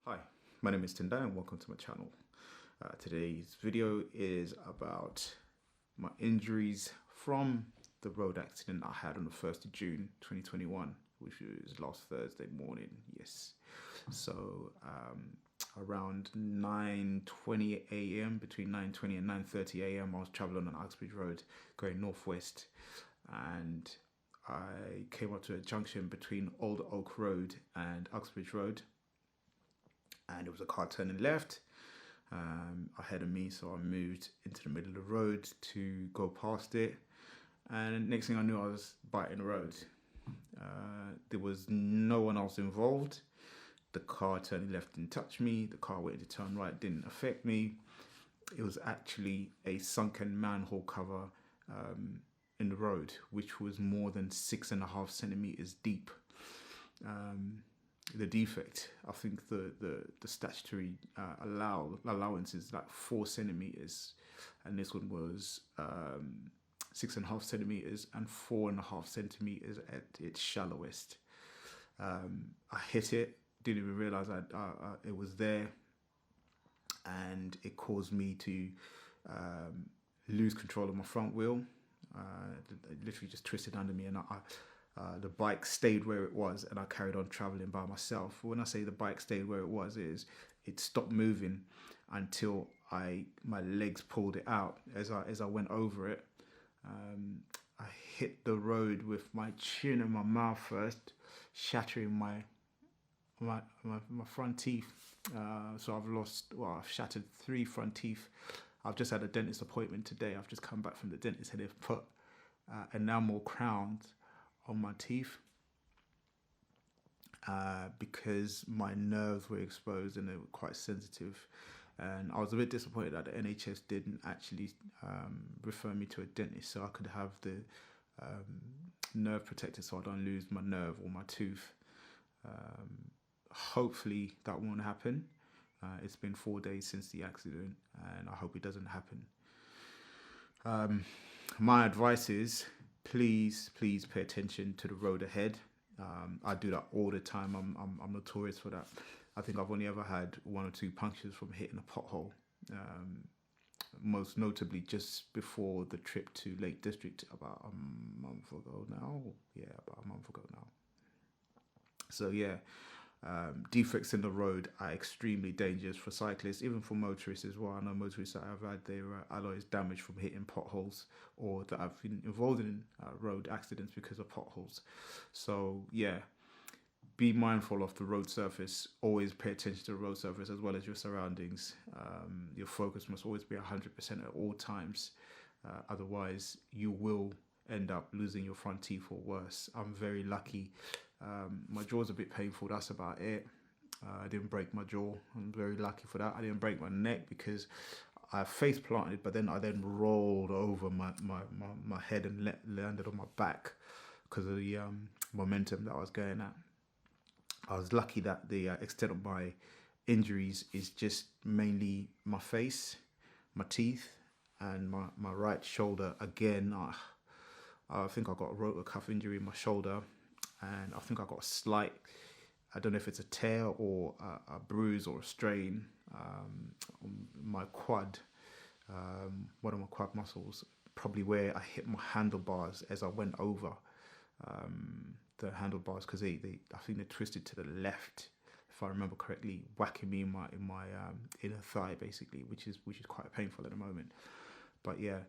Hi, my name is Tendai and welcome to my channel. Today's video is about my injuries from the road accident I had on the 1st of June 2021, which was last Thursday morning. Yes. So around 9:20 a.m., between 9:20 and 9:30 a.m., I was traveling on Uxbridge Road going northwest, and I came up to a junction between Old Oak Road and Uxbridge Road, and it was a car turning left ahead of me, so I moved into the middle of the road to go past it, and next thing I knew I was biting the road. There was no one else involved. The car turning left didn't touch me, the car waiting to turn right didn't affect me. It was actually a sunken manhole cover in the road, which was more than 6.5 centimeters deep. The defect, I think the statutory allowance is like 4 centimeters, and this one was 6.5 centimeters and 4.5 centimeters at its shallowest. I hit it, didn't even realize it was there, and it caused me to lose control of my front wheel. It literally just twisted under me, and the bike stayed where it was, and I carried on traveling by myself. When I say the bike stayed where it was, is it stopped moving until my legs pulled it out as I went over it. I hit the road with my chin and my mouth first, shattering my front teeth. So I've shattered 3 front teeth. I've just had a dentist appointment today. I've just come back from the dentist, and they've put enamel crowns on my teeth because my nerves were exposed and they were quite sensitive. And I was a bit disappointed that the NHS didn't actually refer me to a dentist so I could have the nerve protector so I don't lose my nerve or my tooth. Hopefully that won't happen. It's been 4 days since the accident, and I hope it doesn't happen. My advice is please pay attention to the road ahead. I do that all the time. I'm notorious for that. I think I've only ever had 1 or 2 punctures from hitting a pothole. Most notably just before the trip to Lake District about a month ago now. Yeah, about a month ago now. So yeah, defects in the road are extremely dangerous for cyclists, even for motorists as well. I know motorists that have had their alloys damaged from hitting potholes, or that have been involved in road accidents because of potholes. So yeah, be mindful of the road surface. Always pay attention to the road surface as well as your surroundings. Your focus must always be 100% at all times. Otherwise, you will end up losing your front teeth or worse. I'm very lucky. My jaw's a bit painful, that's about it. I didn't break my jaw. I'm very lucky for that. I didn't break my neck because I face planted, but then I rolled over my head and landed on my back because of the momentum that I was going at. I was lucky that the extent of my injuries is just mainly my face, my teeth, and my right shoulder. Again, I think I got a rotator cuff injury in my shoulder, and I think I got a slight, I don't know if it's a tear or a bruise or a strain on my quad, one of my quad muscles, probably where I hit my handlebars as I went over the handlebars, because I think they twisted to the left, if I remember correctly, whacking me in my inner thigh basically, which is quite painful at the moment. But yeah,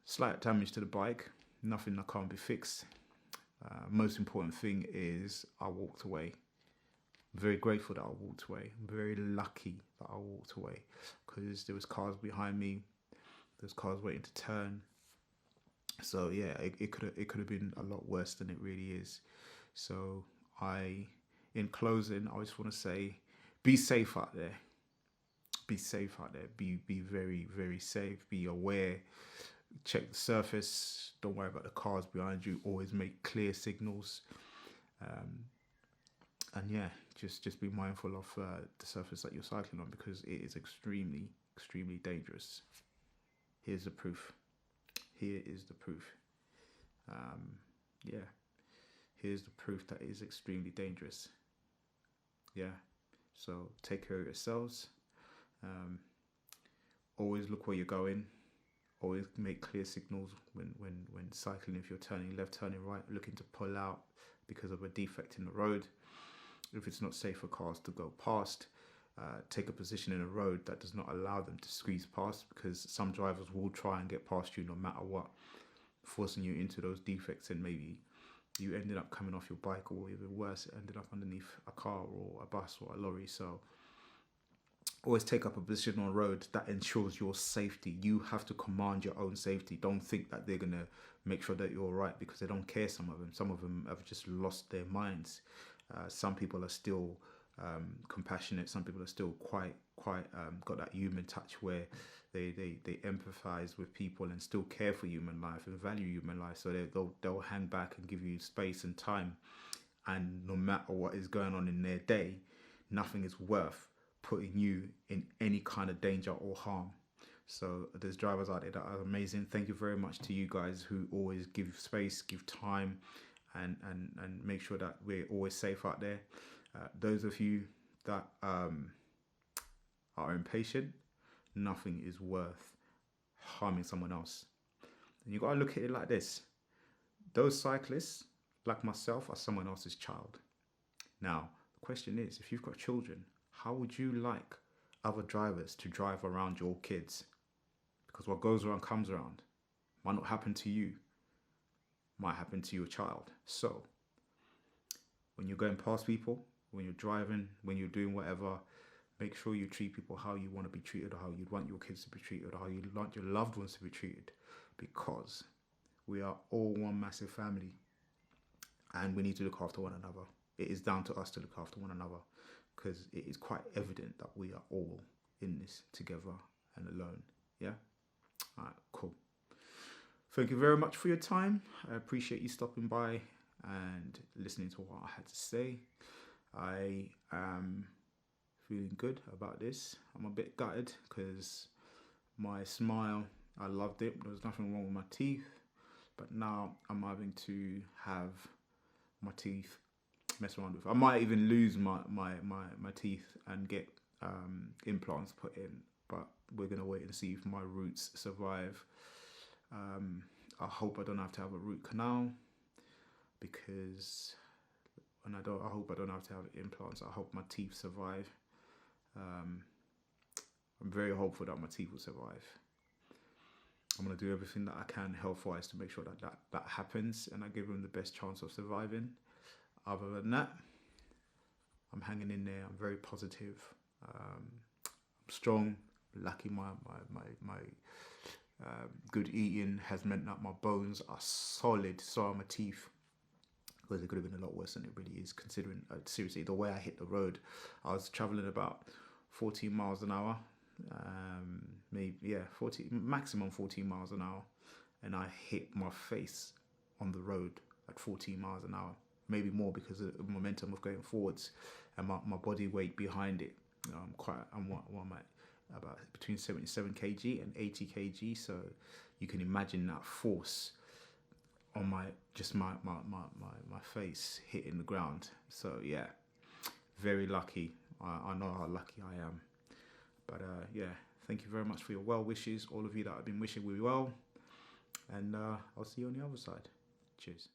slight damage to the bike, nothing that can't be fixed. Most important thing is I walked away. I'm very grateful that I walked away. I'm very lucky that I walked away, because there was cars behind me. There's cars waiting to turn. So yeah, it could have been a lot worse than it really is. So in closing, I just want to say, be safe out there. Be safe out there. Be very, very safe. Be aware. Check the surface. Don't worry about the cars behind you. Always make clear signals. And yeah, just be mindful of the surface that you're cycling on, because it is extremely, extremely dangerous. Here's the proof. Here is the proof. Yeah, here's the proof that it is extremely dangerous. Yeah, So take care of yourselves. Always look where you're going. Always make clear signals when cycling. If you're turning left, turning right, looking to pull out because of a defect in the road. If it's not safe for cars to go past, take a position in a road that does not allow them to squeeze past, because some drivers will try and get past you no matter what, forcing you into those defects, and maybe you ended up coming off your bike, or even worse, ended up underneath a car or a bus or a lorry. So always take up a position on a road that ensures your safety. You have to command your own safety. Don't think that they're going to make sure that you're all right, because they don't care. Some of them have just lost their minds. Some people are still compassionate. Some people are still quite got that human touch where they empathize with people and still care for human life and value human life. So they'll hang back and give you space and time. And no matter what is going on in their day, nothing is worth putting you in any kind of danger or harm. So there's drivers out there that are amazing. Thank you very much to you guys who always give space, give time, and make sure that we're always safe out there. Those of you that are impatient, nothing is worth harming someone else. And you got to look at it like this. Those cyclists, like myself, are someone else's child. Now, the question is, if you've got children, how would you like other drivers to drive around your kids? Because what goes around comes around. Might not happen to you, might happen to your child. So when you're going past people, when you're driving, when you're doing whatever, make sure you treat people how you want to be treated, or how you'd want your kids to be treated, or how you'd want your loved ones to be treated, because we are all one massive family and we need to look after one another. It is down to us to look after one another, because it is quite evident that we are all in this together and alone. Yeah? All right, cool. Thank you very much for your time. I appreciate you stopping by and listening to what I had to say. I am feeling good about this. I'm a bit gutted because my smile, I loved it. There was nothing wrong with my teeth, but now I'm having to have my teeth mess around with. I might even lose my teeth and get implants put in, but we're gonna wait and see if my roots survive. I hope I don't have to have a root canal, because I hope I don't have to have implants. I hope my teeth survive. I'm very hopeful that my teeth will survive. I'm going to do everything that I can health-wise to make sure that happens, and I give them the best chance of surviving. Other than that, I'm hanging in there. I'm very positive. I'm strong. Lucky my good eating has meant that my bones are solid. So are my teeth. Because it could have been a lot worse than it really is, considering, seriously, the way I hit the road. I was traveling about 14 miles an hour, maximum 14 miles an hour, and I hit my face on the road at 14 miles an hour, maybe more because of the momentum of going forwards and my body weight behind it. I'm about between 77 kg and 80 kg, so you can imagine that force on my face hitting the ground. So yeah, very lucky. I know how lucky I am. But yeah, thank you very much for your well wishes, all of you that have been wishing me well, and I'll see you on the other side. Cheers.